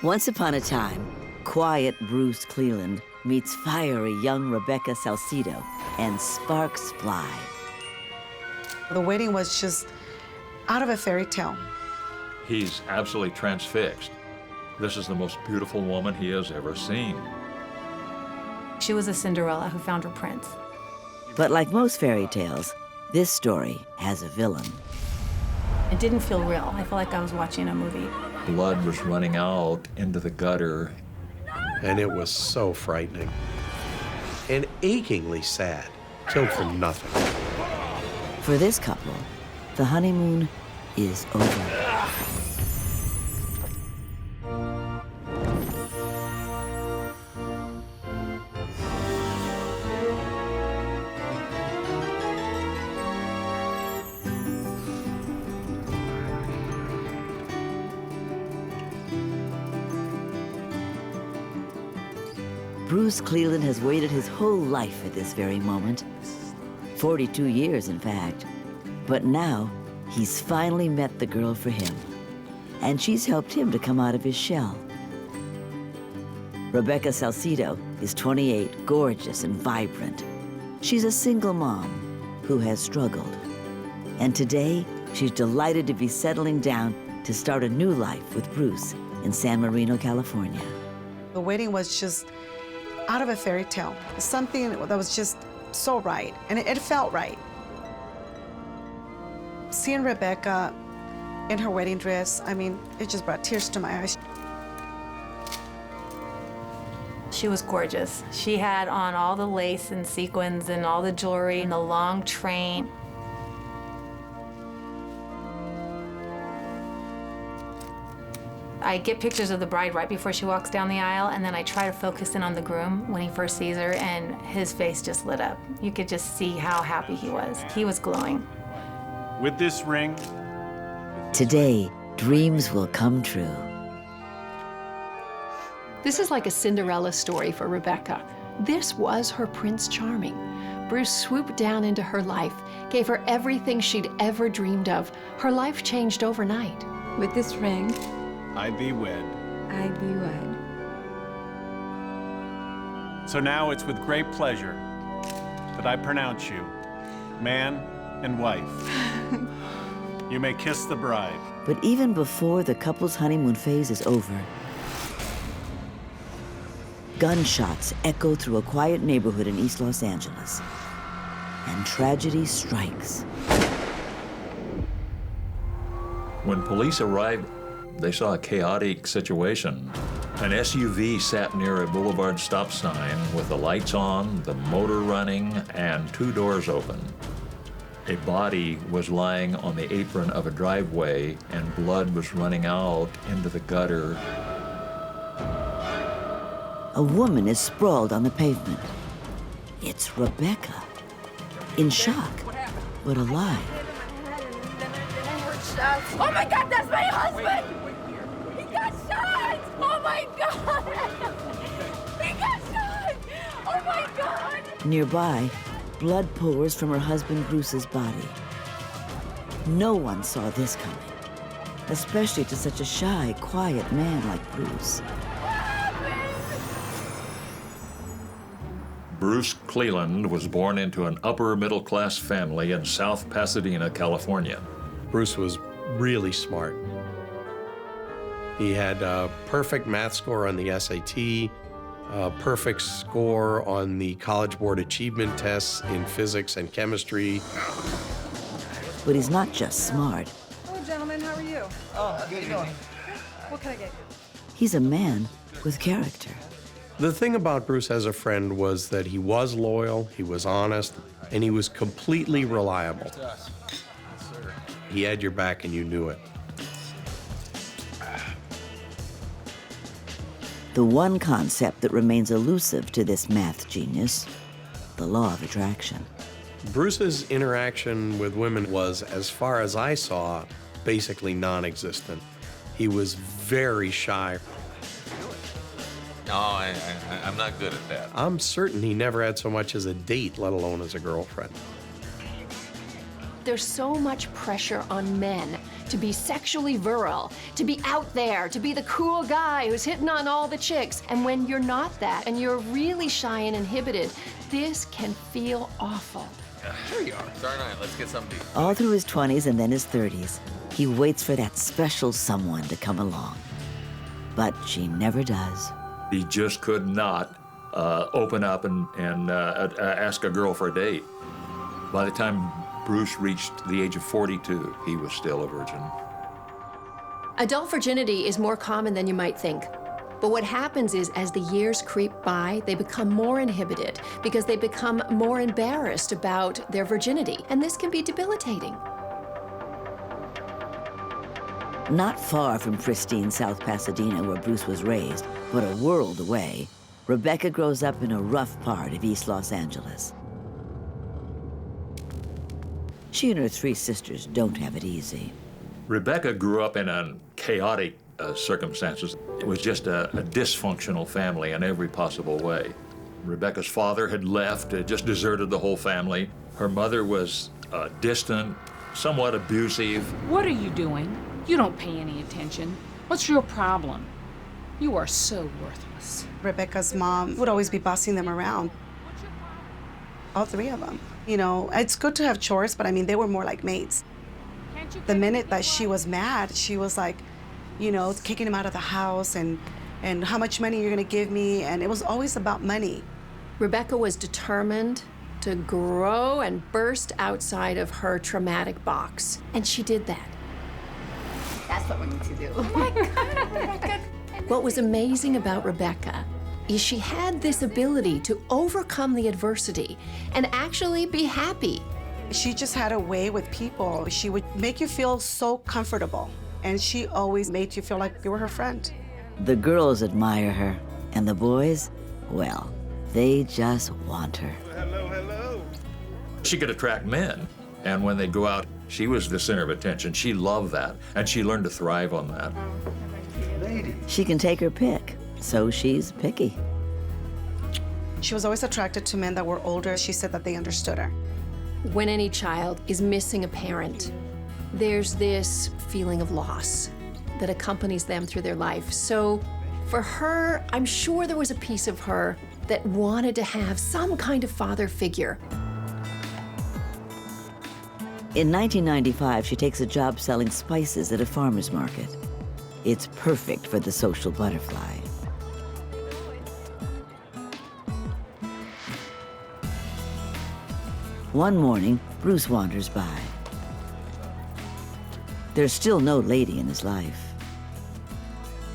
Once upon a time, quiet Bruce Cleland meets fiery young Rebecca Salcido, and sparks fly. The wedding was just out of a fairy tale. He's absolutely transfixed. This is the most beautiful woman he has ever seen. She was a Cinderella who found her prince. But like most fairy tales, this story has a villain. It didn't feel real. I felt like I was watching a movie. Blood was running out into the gutter. And it was so frightening. And achingly sad. Killed for nothing. For this couple, the honeymoon is over. Bruce Cleland has waited his whole life for this very moment. 42 years, in fact. But now, he's finally met the girl for him. And she's helped him to come out of his shell. Rebecca Salcido is 28, gorgeous and vibrant. She's a single mom who has struggled. And today, she's delighted to be settling down to start a new life with Bruce in San Marino, California. The wedding was just out of a fairy tale. Something that was just so right, and it felt right. Seeing Rebecca in her wedding dress, I mean, it just brought tears to my eyes. She was gorgeous. She had on all the lace and sequins and all the jewelry and the long train. I get pictures of the bride right before she walks down the aisle, and then I try to focus in on the groom when he first sees her, and his face just lit up. You could just see how happy he was. He was glowing. With this ring, Today, dreams will come true. This is like a Cinderella story for Rebecca. This was her Prince Charming. Bruce swooped down into her life, gave her everything she'd ever dreamed of. Her life changed overnight. With this ring, I thee wed. I be wed. So now it's with great pleasure that I pronounce you man and wife. You may kiss the bride. But even before the couple's honeymoon phase is over, gunshots echo through a quiet neighborhood in East Los Angeles, and tragedy strikes. When police arrived, they saw a chaotic situation. An SUV sat near a boulevard stop sign with the lights on, the motor running, and 2 doors open. A body was lying on the apron of a driveway, and blood was running out into the gutter. A woman is sprawled on the pavement. It's Rebecca, in shock, but alive. Oh my God, that's my husband! He got shot! Oh my God! He got shot! Oh my God! Nearby, blood pours from her husband Bruce's body. No one saw this coming, especially to such a shy, quiet man like Bruce. Bruce Cleland was born into an upper-middle-class family in South Pasadena, California. Bruce was really smart. He had a perfect math score on the SAT, a perfect score on the College Board achievement tests in physics and chemistry. But he's not just smart. Hello, gentlemen. How are you? Oh, good evening. What can I get you? He's a man with character. The thing about Bruce as a friend was that he was loyal, he was honest, and he was completely reliable. He had your back and you knew it. The one concept that remains elusive to this math genius, the law of attraction. Bruce's interaction with women was, as far as I saw, basically non-existent. He was very shy. No, I'm not good at that. I'm certain he never had so much as a date, let alone as a girlfriend. There's so much pressure on men to be sexually virile, to be out there, to be the cool guy who's hitting on all the chicks. And when you're not that and you're really shy and inhibited, this can feel awful. Here you are. Sorry night. Let's get something to eat. All through his 20s and then his 30s, he waits for that special someone to come along. But she never does. He just could not open up and ask a girl for a date. By the time Bruce reached the age of 42, he was still a virgin. Adult virginity is more common than you might think. But what happens is, as the years creep by, they become more inhibited because they become more embarrassed about their virginity. And this can be debilitating. Not far from pristine South Pasadena, where Bruce was raised, but a world away, Rebecca grows up in a rough part of East Los Angeles. She and her 3 sisters don't have it easy. Rebecca grew up in chaotic circumstances. It was just a dysfunctional family in every possible way. Rebecca's father had left, just deserted the whole family. Her mother was distant, somewhat abusive. What are you doing? You don't pay any attention. What's your problem? You are so worthless. Rebecca's mom would always be bossing them around. All 3 of them. You know, it's good to have chores, but I mean, they were more like maids. The minute that she was mad, she was like, you know, kicking him out of the house and how much money you're gonna give me, and it was always about money. Rebecca was determined to grow and burst outside of her traumatic box, and she did that. That's what we need to do. Oh my God, Rebecca. What was amazing about Rebecca is she had this ability to overcome the adversity and actually be happy. She just had a way with people. She would make you feel so comfortable, and she always made you feel like you were her friend. The girls admire her, and the boys, well, they just want her. Hello, hello. She could attract men, and when they'd go out, she was the center of attention. She loved that, and she learned to thrive on that. She can take her pick, so she's picky. She was always attracted to men that were older. She said that they understood her. When any child is missing a parent, there's this feeling of loss that accompanies them through their life. So for her, I'm sure there was a piece of her that wanted to have some kind of father figure. In 1995, she takes a job selling spices at a farmer's market. It's perfect for the social butterfly. One morning, Bruce wanders by. There's still no lady in his life.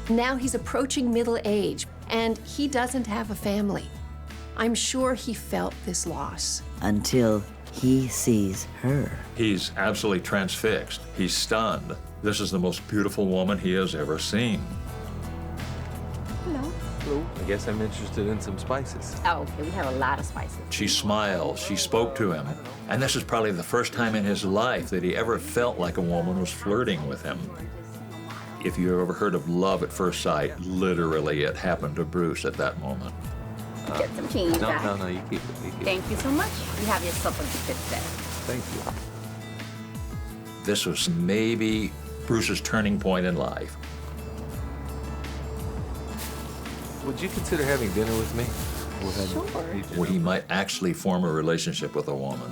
Now he's approaching middle age, and he doesn't have a family. I'm sure he felt this loss. Until he sees her. He's absolutely transfixed. He's stunned. This is the most beautiful woman he has ever seen. Hello. Hello. I guess I'm interested in some spices. Oh, okay, we have a lot of spices. She smiled, she spoke to him, and this is probably the first time in his life that he ever felt like a woman was flirting with him. If you ever heard of love at first sight, literally it happened to Bruce at that moment. Get some change. No, you keep it. You keep it. Thank you so much. You have yourself a good day. Thank you. This was maybe Bruce's turning point in life. Would you consider having dinner with me? Sure. Where he might actually form a relationship with a woman.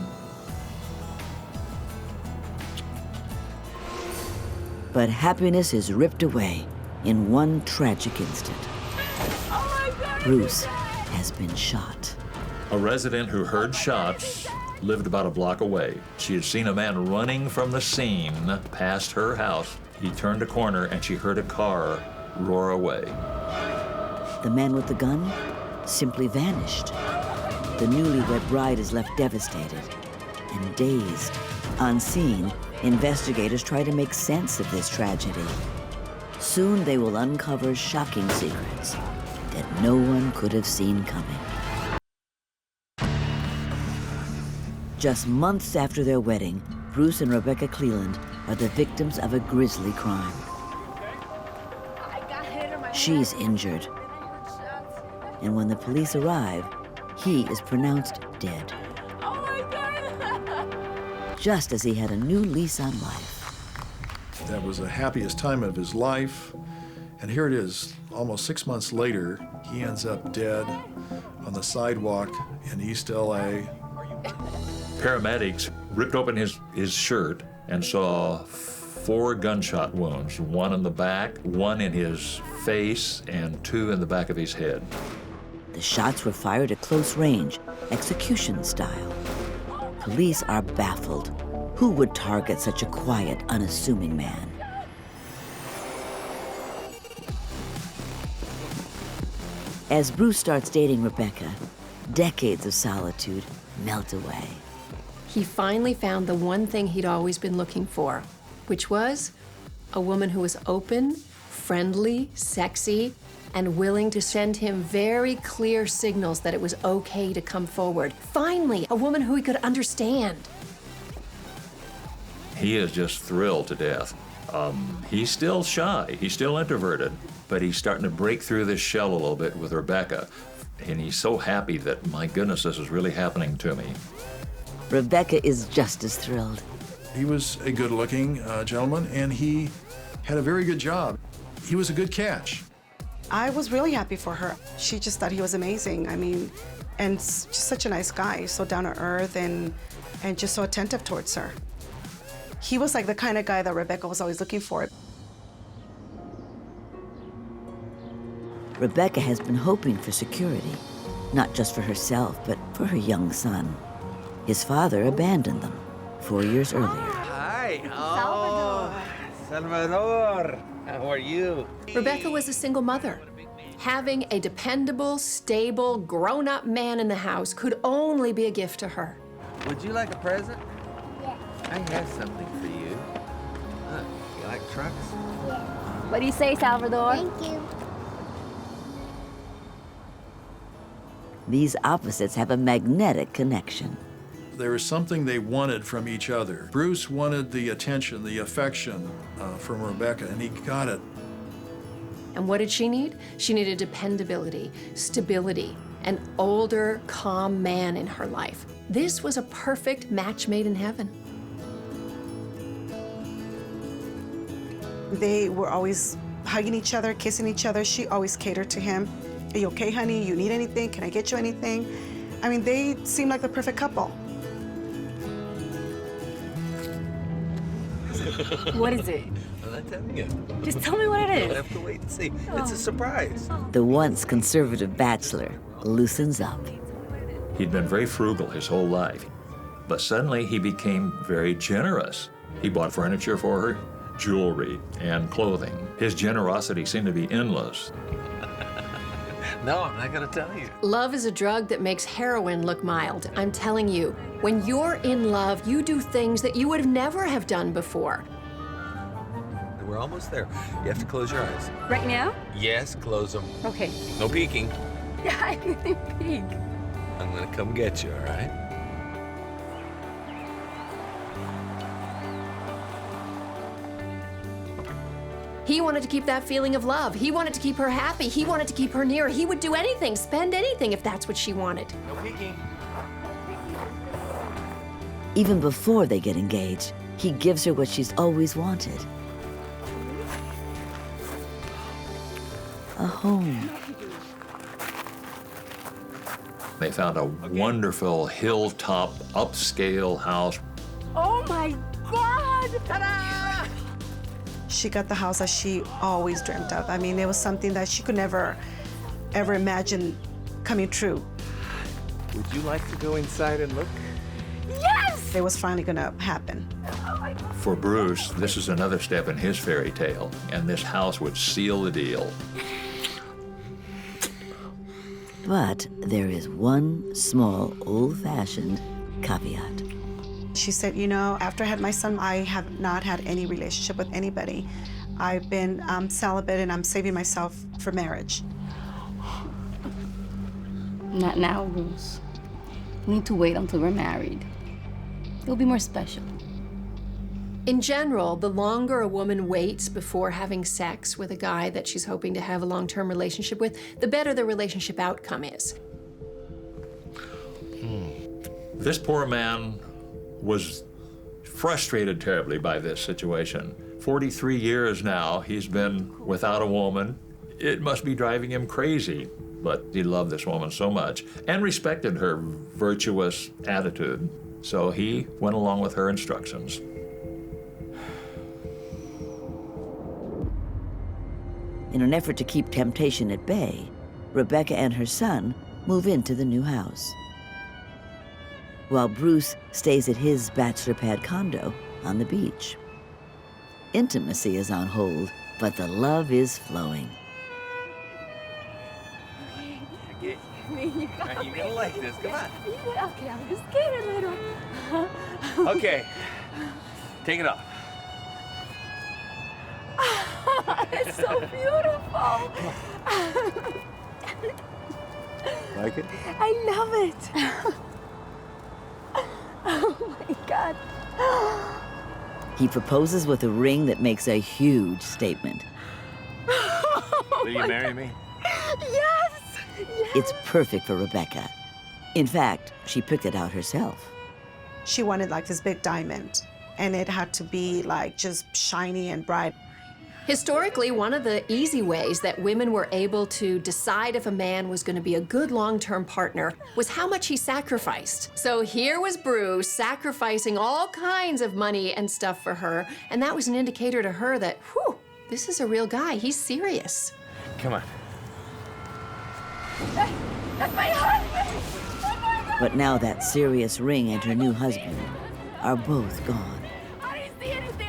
But happiness is ripped away in one tragic instant. Oh my God. Bruce has been shot. A resident who heard shots lived about a block away. She had seen a man running from the scene past her house. He turned a corner and she heard a car roar away. The man with the gun simply vanished. The newlywed bride is left devastated and dazed. On scene, investigators try to make sense of this tragedy. Soon they will uncover shocking secrets that no one could have seen coming. Just months after their wedding, Bruce and Rebecca Cleland are the victims of a grisly crime. She's injured. And when the police arrive, he is pronounced dead. Oh my God. Just as he had a new lease on life. That was the happiest time of his life. And here it is, almost 6 months later, he ends up dead on the sidewalk in East LA. Paramedics ripped open his shirt and saw 4 gunshot wounds, 1 in the back, 1 in his face, and 2 in the back of his head. The shots were fired at close range, execution style. Police are baffled. Who would target such a quiet, unassuming man? As Bruce starts dating Rebecca, decades of solitude melt away. He finally found the one thing he'd always been looking for, which was a woman who was open, friendly, sexy, and willing to send him very clear signals that it was okay to come forward. Finally, a woman who he could understand. He is just thrilled to death. He's still shy, he's still introverted, but he's starting to break through this shell a little bit with Rebecca. And he's so happy that, my goodness, this is really happening to me. Rebecca is just as thrilled. He was a good-looking gentleman, and he had a very good job. He was a good catch. I was really happy for her. She just thought he was amazing. I mean, and just such a nice guy, so down to earth and just so attentive towards her. He was like the kind of guy that Rebecca was always looking for. Rebecca has been hoping for security, not just for herself, but for her young son. His father abandoned them 4 years earlier. Hi. Oh, Salvador. How are you? Rebecca was a single mother. Having a dependable, stable, grown-up man in the house could only be a gift to her. Would you like a present? Yeah. I have something for you. Look, you like trucks? Yeah. What do you say, Salvador? Thank you. These opposites have a magnetic connection. There was something they wanted from each other. Bruce wanted the attention, the affection from Rebecca, and he got it. And what did she need? She needed dependability, stability, an older, calm man in her life. This was a perfect match made in heaven. They were always hugging each other, kissing each other. She always catered to him. Are you okay, honey? You need anything? Can I get you anything? I mean, they seemed like the perfect couple. What is it? I'm not telling you. Just tell me what it is. You'll have to wait and see. It's a surprise. The once conservative bachelor loosens up. He'd been very frugal his whole life, but suddenly he became very generous. He bought furniture for her, jewelry, and clothing. His generosity seemed to be endless. No, I'm not gonna tell you. Love is a drug that makes heroin look mild. I'm telling you, when you're in love, you do things that you would never have done before. We're almost there. You have to close your eyes. Right now? Yes, close them. Okay. No peeking. Yeah, I can peek. I'm gonna come get you, all right? He wanted to keep that feeling of love. He wanted to keep her happy. He wanted to keep her near. He would do anything, spend anything if that's what she wanted. No peeking. Even before they get engaged, he gives her what she's always wanted. A home. They found a wonderful hilltop, upscale house. Oh my God! Ta-da! She got the house that she always dreamt of. I mean, it was something that she could never, ever imagine coming true. Would you like to go inside and look? Yes! It was finally gonna happen. For Bruce, this is another step in his fairy tale, and this house would seal the deal. But there is one small, old-fashioned caveat. She said, you know, after I had my son, I have not had any relationship with anybody. I've been celibate and I'm saving myself for marriage. Not now, Bruce. We need to wait until we're married. It'll be more special. In general, the longer a woman waits before having sex with a guy that she's hoping to have a long-term relationship with, the better the relationship outcome is. This poor man was frustrated terribly by this situation. 43 years now, he's been without a woman. It must be driving him crazy, but he loved this woman so much and respected her virtuous attitude, so he went along with her instructions. In an effort to keep temptation at bay, Rebecca and her son move into the new house, while Bruce stays at his bachelor pad condo on the beach. Intimacy is on hold, but the love is flowing. Okay, you got You're gonna like this, come on. Okay, I'm just scared a little. Okay, take it off. It's so beautiful. Like it? I love it. Oh my God. He proposes with a ring that makes a huge statement. Will you marry me? Yes. It's perfect for Rebecca. In fact, she picked it out herself. She wanted like this big diamond, and it had to be like just shiny and bright. Historically, one of the easy ways that women were able to decide if a man was going to be a good long-term partner was how much he sacrificed. So here was Bruce sacrificing all kinds of money and stuff for her, and that was an indicator to her that, whew, this is a real guy. He's serious. Come on. That's my husband. Oh my God. But now that serious ring and her new husband are both gone. I didn't see anything.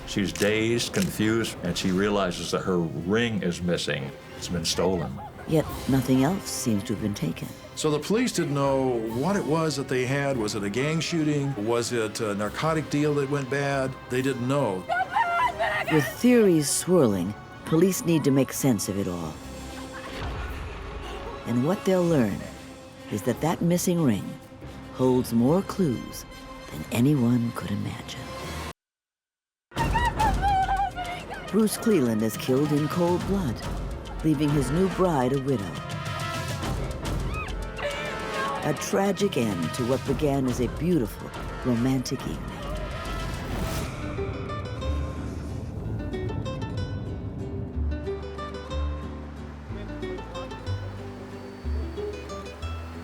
She's dazed, confused, and she realizes that her ring is missing. It's been stolen. Yet nothing else seems to have been taken. So the police didn't know what it was that they had. Was it a gang shooting? Was it a narcotic deal that went bad? They didn't know. That's my husband. With theories swirling, police need to make sense of it all. And what they'll learn is that that missing ring holds more clues than anyone could imagine. Bruce Cleland is killed in cold blood, leaving his new bride a widow. A tragic end to what began as a beautiful, romantic evening.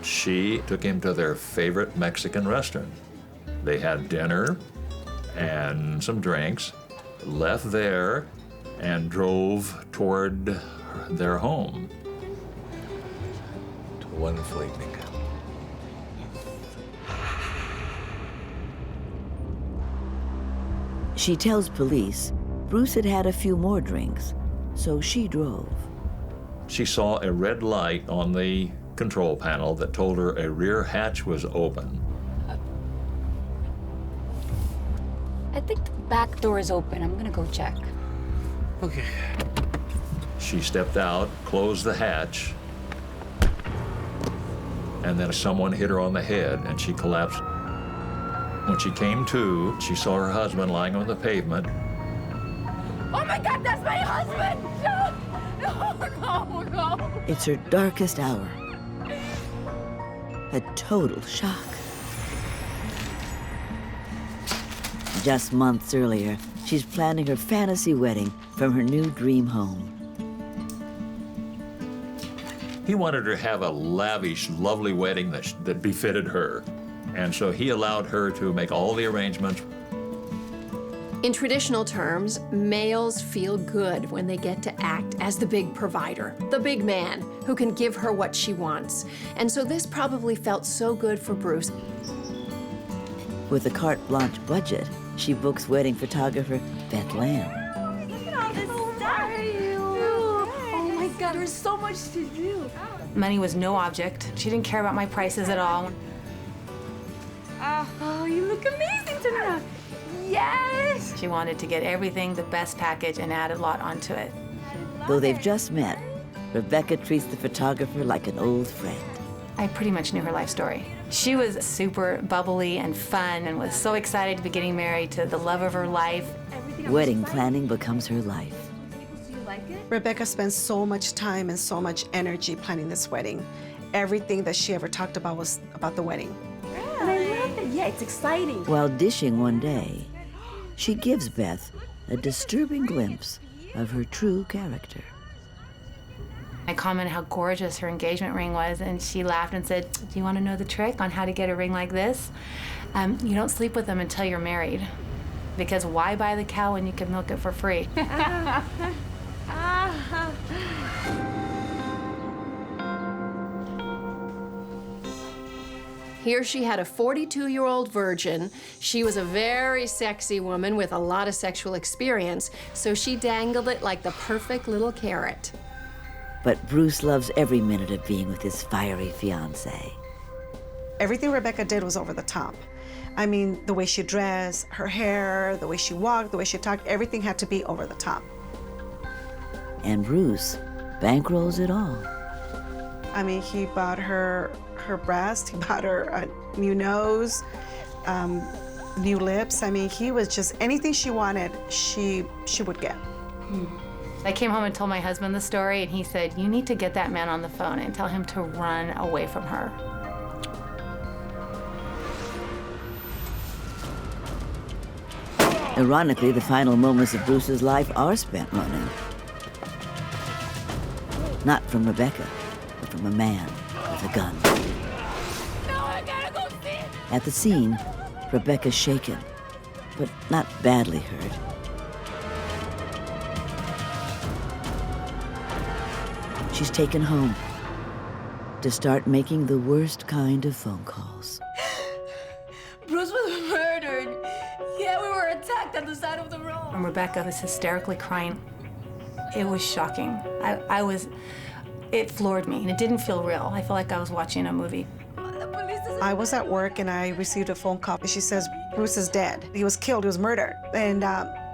She took him to their favorite Mexican restaurant. They had dinner and some drinks, left there, and drove toward their home. To a wonderful evening. She tells police Bruce had had a few more drinks, so she drove. She saw a red light on the control panel that told her a rear hatch was open. I think the back door is open. I'm gonna go check. Okay. She stepped out, closed the hatch, and then someone hit her on the head and she collapsed. When she came to, she saw her husband lying on the pavement. Oh my God, that's my husband. No. No. It's her darkest hour. A total shock. Just months earlier, she's planning her fantasy wedding from her new dream home. He wanted her to have a lavish, lovely wedding that befitted her. And so he allowed her to make all the arrangements. In traditional terms, males feel good when they get to act as the big provider, the big man who can give her what she wants. And so this probably felt so good for Bruce. With a carte blanche budget, she books wedding photographer Beth Lamb. Look at all this stuff. Oh my God, there's so much to do. Money was no object. She didn't care about my prices at all. Oh, you look amazing tonight. Yes. She wanted to get everything, the best package, and add a lot onto it. Though they've just met, Rebecca treats the photographer like an old friend. I pretty much knew her life story. She was super bubbly and fun and was so excited to be getting married to the love of her life. Wedding planning becomes her life. Rebecca spent so much time and so much energy planning this wedding. Everything that she ever talked about was about the wedding. And I love it. Yeah, it's exciting. While dishing one day, she gives Beth a disturbing glimpse of her true character. I commented how gorgeous her engagement ring was, and she laughed and said, "Do you want to know the trick on how to get a ring like this? You don't sleep with them until you're married. Because why buy the cow when you can milk it for free?" Here she had a 42-year-old virgin. She was a very sexy woman with a lot of sexual experience, so she dangled it like the perfect little carrot. But Bruce loves every minute of being with his fiery fiancée. Everything Rebecca did was over the top. I mean, the way she dressed, her hair, the way she walked, the way she talked, everything had to be over the top. And Bruce bankrolls it all. I mean, he bought her breast, he bought her a new nose, new lips. I mean, he was just, anything she wanted, she would get. I came home and told my husband the story, and he said, "You need to get that man on the phone and tell him to run away from her." Ironically, the final moments of Bruce's life are spent running. Not from Rebecca, but from a man with a gun. No, I gotta go see. At the scene, Rebecca's shaken, but not badly hurt. She's taken home to start making the worst kind of phone calls. Bruce was murdered. Yeah, we were attacked on the side of the road. And Rebecca was hysterically crying. It was shocking. It floored me, and it didn't feel real. I felt like I was watching a movie. I was at work and I received a phone call. She says, "Bruce is dead. He was killed, he was murdered." And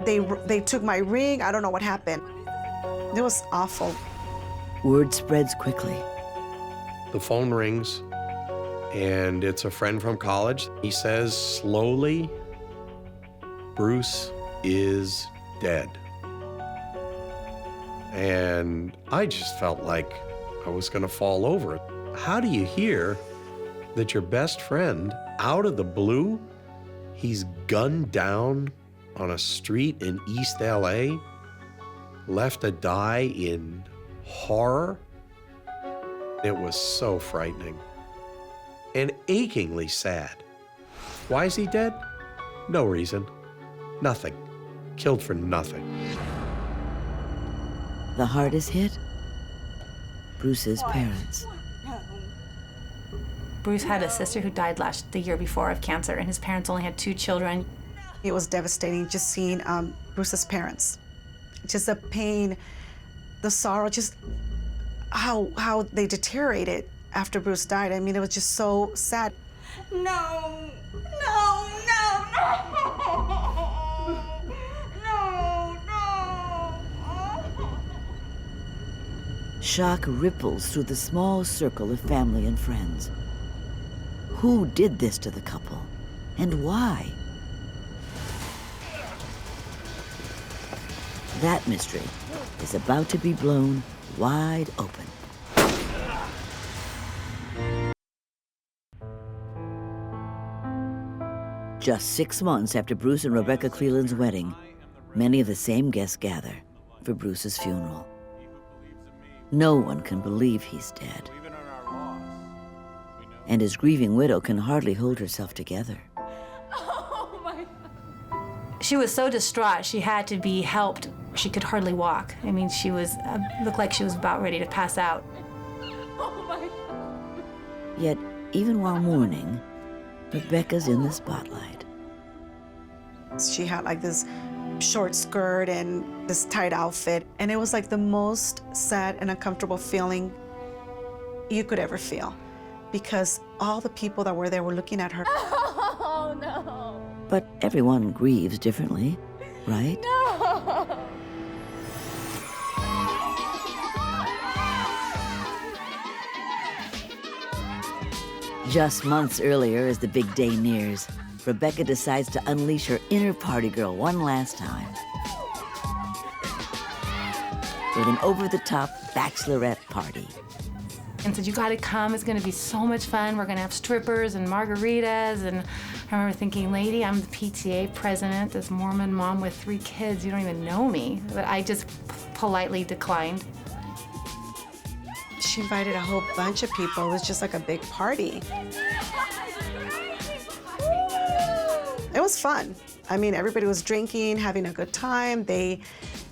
they took my ring. I don't know what happened. It was awful. Word spreads quickly. The phone rings, and it's a friend from college. He says slowly, "Bruce is dead." And I just felt like I was gonna fall over. How do you hear that your best friend, out of the blue, he's gunned down on a street in East LA, left to die in horror? It was so frightening and achingly sad. Why is he dead? No reason. Nothing. Killed for nothing. The hardest hit? Bruce's parents. Bruce had a sister who died the year before of cancer, and his parents only had 2 children. It was devastating just seeing Bruce's parents. Just the pain, the sorrow, just how they deteriorated after Bruce died. I mean, it was just so sad. No, no, no, no. No, no. Shock ripples through the small circle of family and friends. Who did this to the couple, and why? That mystery is about to be blown wide open. Just 6 months after Bruce and Rebecca Cleland's wedding, many of the same guests gather for Bruce's funeral. No one can believe he's dead. And his grieving widow can hardly hold herself together. Oh my. She was so distraught, she had to be helped. She could hardly walk. I mean, she was, looked like she was about ready to pass out. Oh my. Yet, even while mourning, Rebecca's in the spotlight. She had like this short skirt and this tight outfit, and it was like the most sad and uncomfortable feeling you could ever feel, because all the people that were there were looking at her. Oh no. But everyone grieves differently, right? No. Just months earlier, as the big day nears, Rebecca decides to unleash her inner party girl one last time. With an over-the-top bachelorette party. and said, you gotta come, it's gonna be so much fun. We're gonna have strippers and margaritas. And I remember thinking, lady, I'm the PTA president, this Mormon mom with 3 kids. You don't even know me. But I just politely declined. She invited a whole bunch of people. It was just like a big party. It was fun. I mean, everybody was drinking, having a good time. They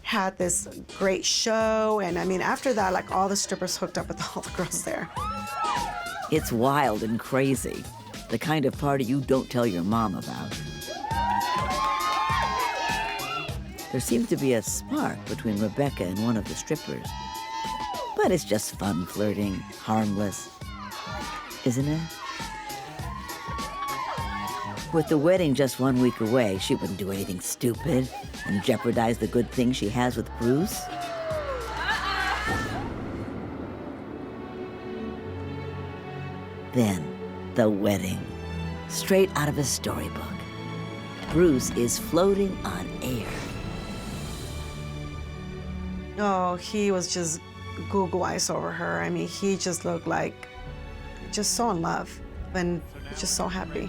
had this great show, and I mean, after that, like, all the strippers hooked up with all the girls there. It's wild and crazy. The kind of party you don't tell your mom about. There seems to be a spark between Rebecca and one of the strippers. But it's just fun flirting, harmless, isn't it? With the wedding just 1 week away, she wouldn't do anything stupid and jeopardize the good thing she has with Bruce. Then, the wedding. Straight out of a storybook. Bruce is floating on air. Oh, he was just Google eyes over her. I mean, he just looked like, just so in love and just so happy.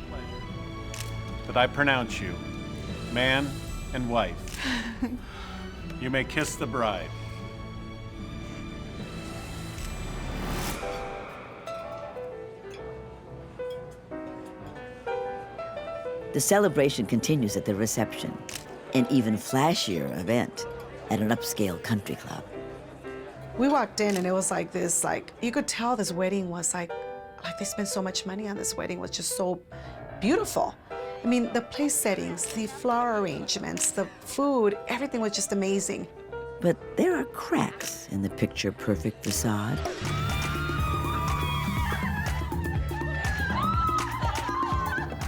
That I pronounce you man and wife. You may kiss the bride. The celebration continues at the reception, an even flashier event at an upscale country club. We walked in and it was like this, like, you could tell this wedding was like they spent so much money on this wedding. It was just so beautiful. I mean, the place settings, the flower arrangements, the food, everything was just amazing. But there are cracks in the picture-perfect facade.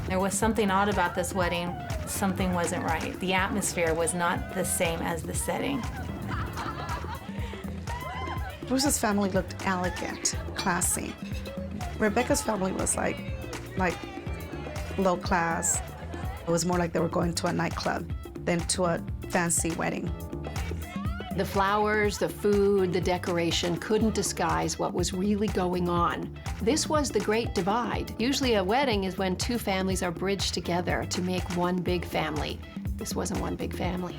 There was something odd about this wedding. Something wasn't right. The atmosphere was not the same as the setting. Bruce's family looked elegant, classy. Rebecca's family was like low class. It was more like they were going to a nightclub than to a fancy wedding. The flowers, the food, the decoration couldn't disguise what was really going on. This was the Great Divide. Usually a wedding is when 2 families are bridged together to make one big family. This wasn't one big family.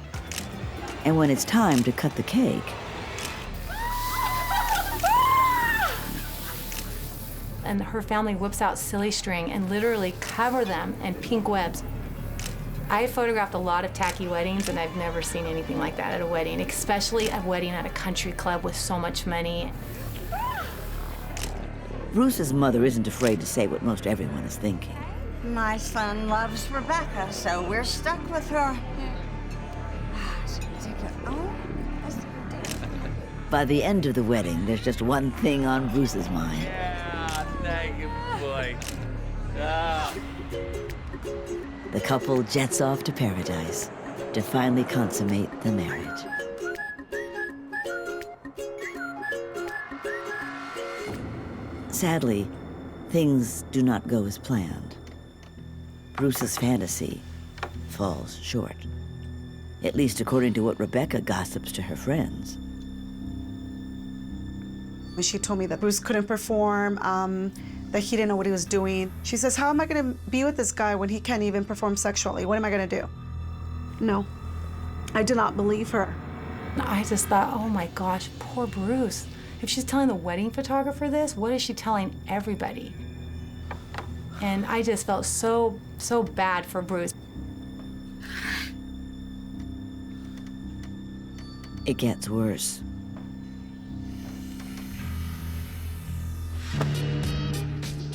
And when it's time to cut the cake, and her family whips out silly string and literally cover them in pink webs. I photographed a lot of tacky weddings, and I've never seen anything like that at a wedding, especially a wedding at a country club with so much money. Bruce's mother isn't afraid to say what most everyone is thinking. My son loves Rebecca, so we're stuck with her. By the end of the wedding, there's just one thing on Bruce's mind. Yeah, thank you, boy. Ah. The couple jets off to paradise to finally consummate the marriage. Sadly, things do not go as planned. Bruce's fantasy falls short, at least according to what Rebecca gossips to her friends. When she told me that Bruce couldn't perform, that he didn't know what he was doing, she says, how am I gonna be with this guy when he can't even perform sexually? What am I gonna do? No, I did not believe her. I just thought, oh my gosh, poor Bruce. If she's telling the wedding photographer this, what is she telling everybody? And I just felt so bad for Bruce. It gets worse.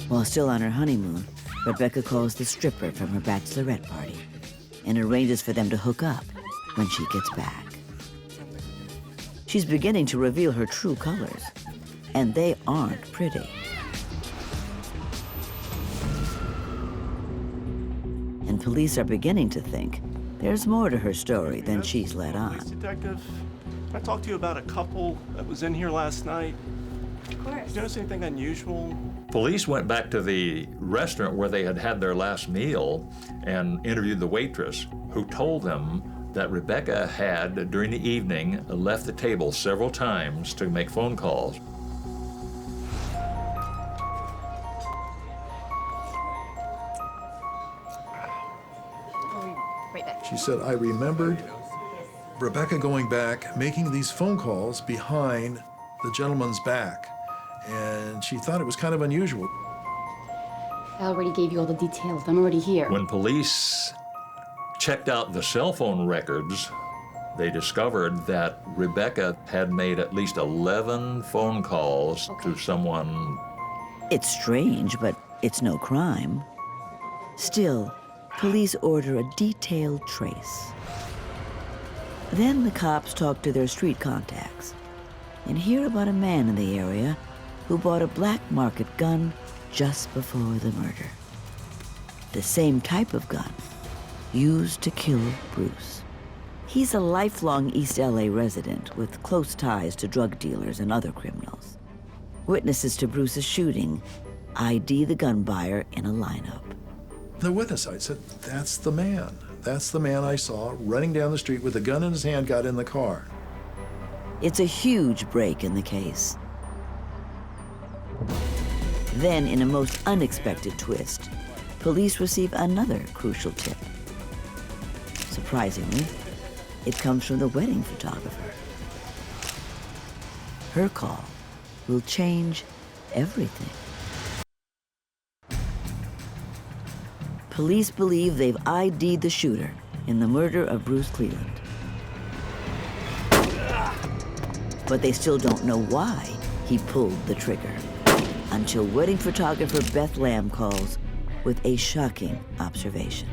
While still on her honeymoon, Rebecca calls the stripper from her bachelorette party and arranges for them to hook up when she gets back. She's beginning to reveal her true colors, and they aren't pretty. And police are beginning to think there's more to her story than she's let on. Detective, can I talk to you about a couple that was in here last night? Of course. Did you notice anything unusual? Police went back to the restaurant where they had their last meal and interviewed the waitress, who told them that Rebecca had, during the evening, left the table several times to make phone calls. said, I remembered Rebecca going back, making these phone calls behind the gentleman's back. And she thought it was kind of unusual. I already gave you all the details. I'm already here. When police checked out the cell phone records, they discovered that Rebecca had made at least 11 phone calls to someone. It's strange, but it's no crime. Still, police order a detailed trace. Then the cops talk to their street contacts and hear about a man in the area who bought a black market gun just before the murder. The same type of gun used to kill Bruce. He's a lifelong East LA resident with close ties to drug dealers and other criminals. Witnesses to Bruce's shooting ID the gun buyer in a lineup. The witness, I said, that's the man. That's the man I saw running down the street with a gun in his hand, got in the car. It's a huge break in the case. Then, in a most unexpected twist, police receive another crucial tip. Surprisingly, it comes from the wedding photographer. Her call will change everything. Police believe they've ID'd the shooter in the murder of Bruce Cleland. But they still don't know why he pulled the trigger, until wedding photographer Beth Lamb calls with a shocking observation.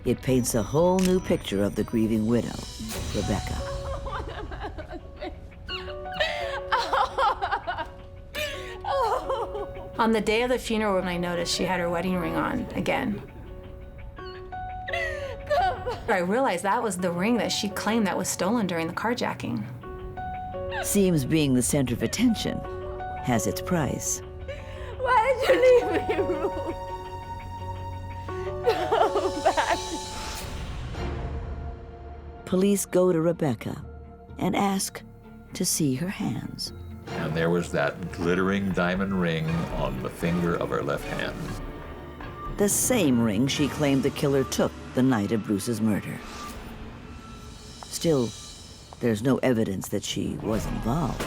It paints a whole new picture of the grieving widow, Rebecca. On the day of the funeral, when I noticed she had her wedding ring on again, I realized that was the ring that she claimed that was stolen during the carjacking. Seems being the center of attention has its price. Why did you leave me, Ruth? Go back. Police go to Rebecca and ask to see her hands. And there was that glittering diamond ring on the finger of her left hand. The same ring she claimed the killer took the night of Bruce's murder. Still, there's no evidence that she was involved.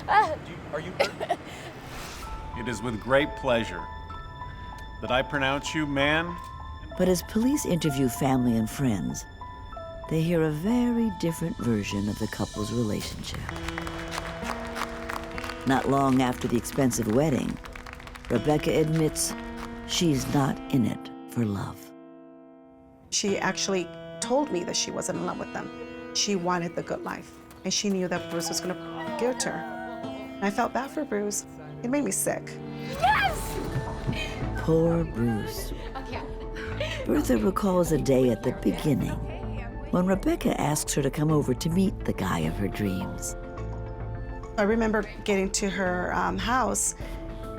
Are you hurt? It is with great pleasure that I pronounce you man. But as police interview family and friends, they hear a very different version of the couple's relationship. Not long after the expensive wedding, Rebecca admits she's not in it for love. She actually told me that she wasn't in love with them. She wanted the good life, and she knew that Bruce was gonna give it to her. And I felt bad for Bruce. It made me sick. Yes! Poor Bruce. Bertha recalls a day at the beginning when Rebecca asks her to come over to meet the guy of her dreams. I remember getting to her house,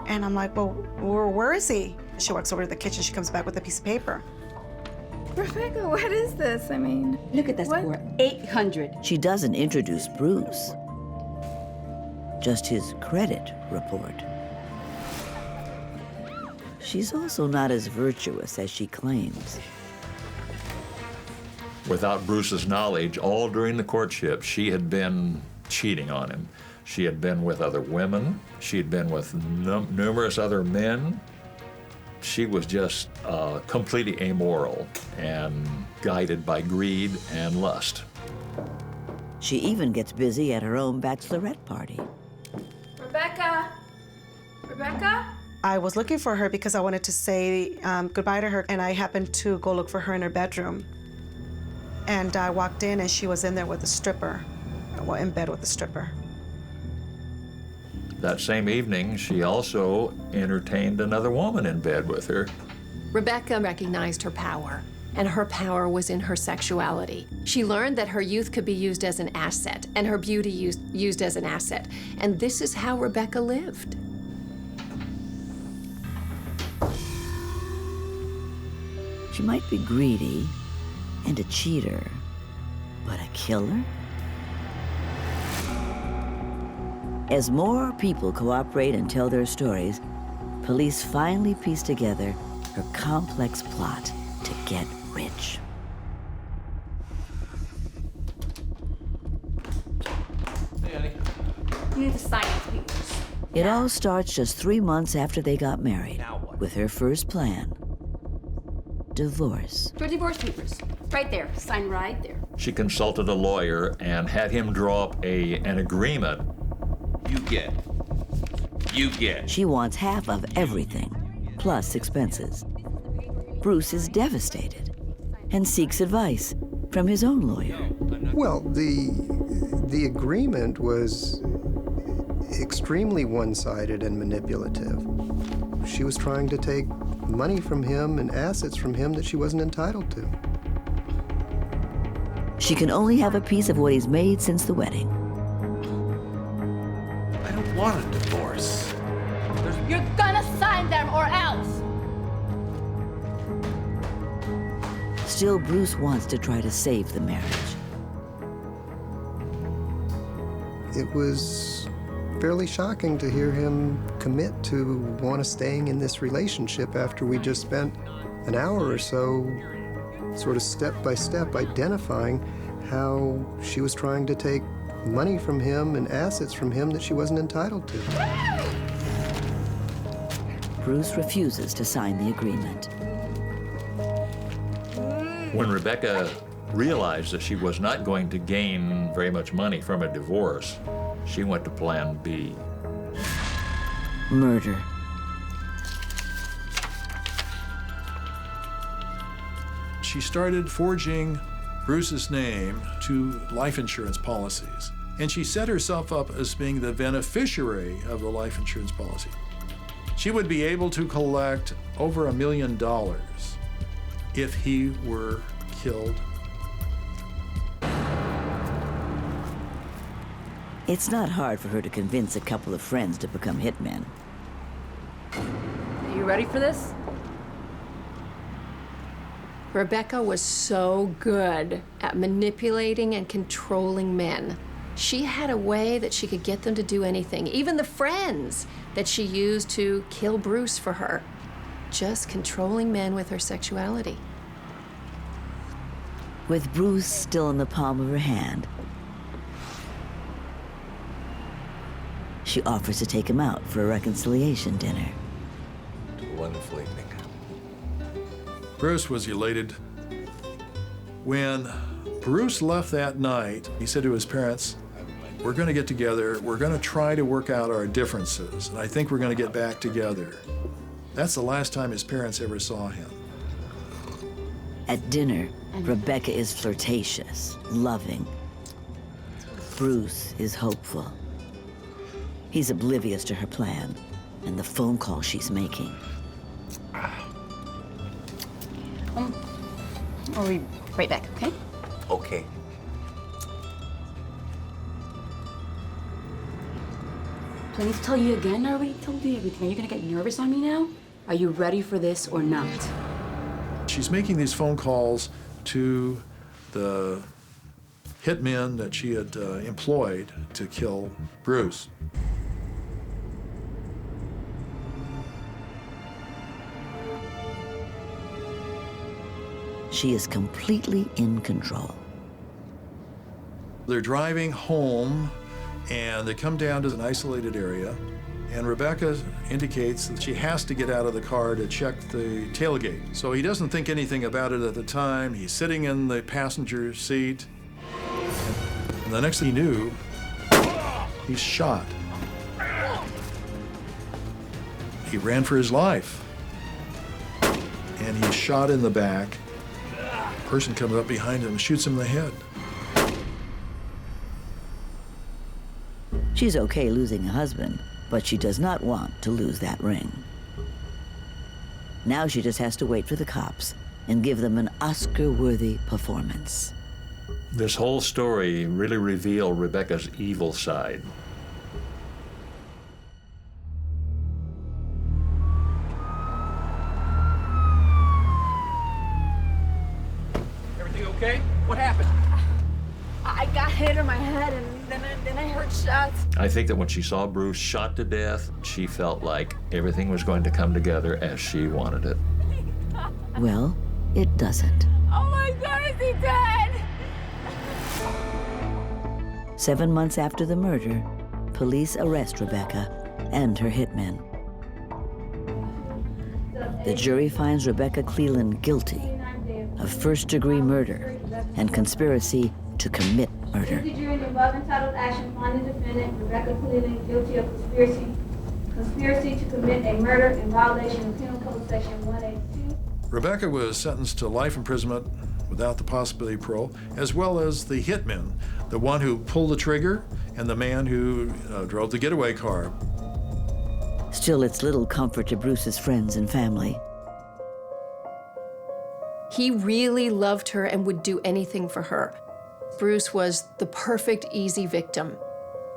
and I'm like, well, where is he? She walks over to the kitchen. She comes back with a piece of paper. Rebecca, what is this? I mean, Look at that score, 800. She doesn't introduce Bruce, just his credit report. She's also not as virtuous as she claims. Without Bruce's knowledge, all during the courtship, she had been cheating on him. She had been with other women. She had been with numerous other men. She was just completely amoral and guided by greed and lust. She even gets busy at her own bachelorette party. Rebecca? Rebecca? I was looking for her because I wanted to say goodbye to her, and I happened to go look for her in her bedroom. And I walked in, and she was in there with a stripper, well, in bed with a stripper. That same evening, she also entertained another woman in bed with her. Rebecca recognized her power, and her power was in her sexuality. She learned that her youth could be used as an asset, and her beauty used as an asset. And this is how Rebecca lived. She might be greedy and a cheater, but a killer? As more people cooperate and tell their stories, police finally piece together her complex plot to get rich. You need to sign these papers. It all starts just 3 months after they got married, with her first plan: divorce. Your divorce papers. Right there. Sign right there. She consulted a lawyer and had him draw up an agreement. You get. She wants half of everything, plus expenses. Bruce is devastated and seeks advice from his own lawyer. Well, the agreement was extremely one-sided and manipulative. She was trying to take money from him and assets from him that she wasn't entitled to. She can only have a piece of what he's made since the wedding. I don't want a divorce. You're gonna sign them or else. Still, Bruce wants to try to save the marriage. It was fairly shocking to hear him commit to want to staying in this relationship after we just spent an hour or so sort of step by step identifying how she was trying to take money from him and assets from him that she wasn't entitled to. Bruce refuses to sign the agreement. When Rebecca realized that she was not going to gain very much money from a divorce, she went to Plan B. Murder. She started forging Bruce's name to life insurance policies. And she set herself up as being the beneficiary of the life insurance policy. She would be able to collect over $1 million if he were killed. It's not hard for her to convince a couple of friends to become hitmen. Are you ready for this? Rebecca was so good at manipulating and controlling men. She had a way that she could get them to do anything, even the friends that she used to kill Bruce for her. Just controlling men with her sexuality. With Bruce still in the palm of her hand, she offers to take him out for a reconciliation dinner. Wonderful evening. Bruce was elated. When Bruce left that night, he said to his parents, "We're going to get together. We're going to try to work out our differences, and I think we're going to get back together." That's the last time his parents ever saw him. At dinner, Rebecca is flirtatious, loving. Bruce is hopeful. He's oblivious to her plan and the phone call she's making. I'll be right back, okay? Okay. Do I need to tell you again? I already told you everything. Are you gonna get nervous on me now? Are you ready for this or not? She's making these phone calls to the hitmen that she had employed to kill Bruce. She is completely in control. They're driving home, and they come down to an isolated area, and Rebecca indicates that she has to get out of the car to check the tailgate. So he doesn't think anything about it at the time. He's sitting in the passenger seat, and the next thing he knew, he's shot. He ran for his life, and he's shot in the back. A person comes up behind him and shoots him in the head. She's okay losing a husband, but she does not want to lose that ring. Now she just has to wait for the cops and give them an Oscar-worthy performance. This whole story really revealed Rebecca's evil side. Everything okay? What happened? I got hit in my head and then I heard shots. I think that when she saw Bruce shot to death, she felt like everything was going to come together as she wanted it. Well, it doesn't. Oh my God, is he dead? 7 months after the murder, police arrest Rebecca and her hitmen. The jury finds Rebecca Cleland guilty of first-degree murder and conspiracy to commit murder. The jury in the above entitled action find the defendant, Rebecca Cleland, guilty of conspiracy to commit a murder in violation of Penal Code Section 182. Rebecca was sentenced to life imprisonment without the possibility of parole, as well as the hitmen, the one who pulled the trigger and the man who drove the getaway car. Still, it's little comfort to Bruce's friends and family. He really loved her and would do anything for her. Bruce was the perfect, easy victim.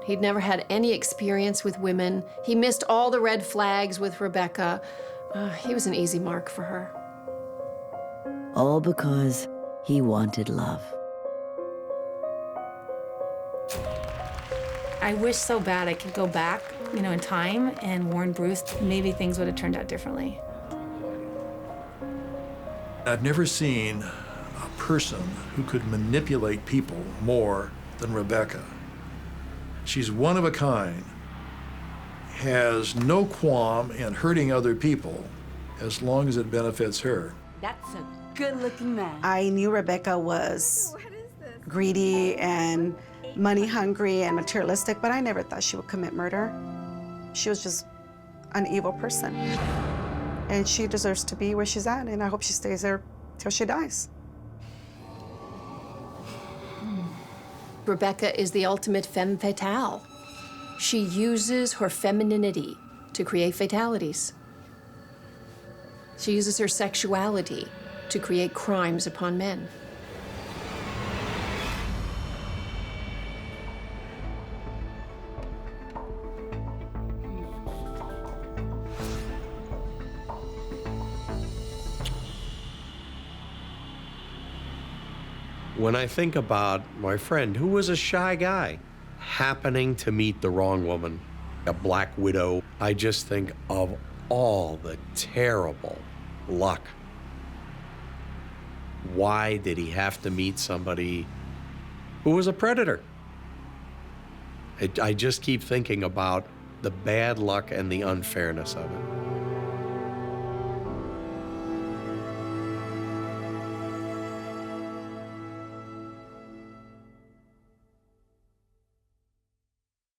He'd never had any experience with women. He missed all the red flags with Rebecca. He was an easy mark for her. All because he wanted love. I wish so bad I could go back, in time and warn Bruce. Maybe things would have turned out differently. I've never seen a person who could manipulate people more than Rebecca. She's one of a kind, has no qualm in hurting other people as long as it benefits her. That's a good-looking man. I knew Rebecca was greedy and money hungry and materialistic, but I never thought she would commit murder. She was just an evil person. And she deserves to be where she's at, and I hope she stays there till she dies. Rebecca is the ultimate femme fatale. She uses her femininity to create fatalities. She uses her sexuality to create crimes upon men. When I think about my friend, who was a shy guy, happening to meet the wrong woman, a black widow, I just think of all the terrible luck. Why did he have to meet somebody who was a predator? I just keep thinking about the bad luck and the unfairness of it.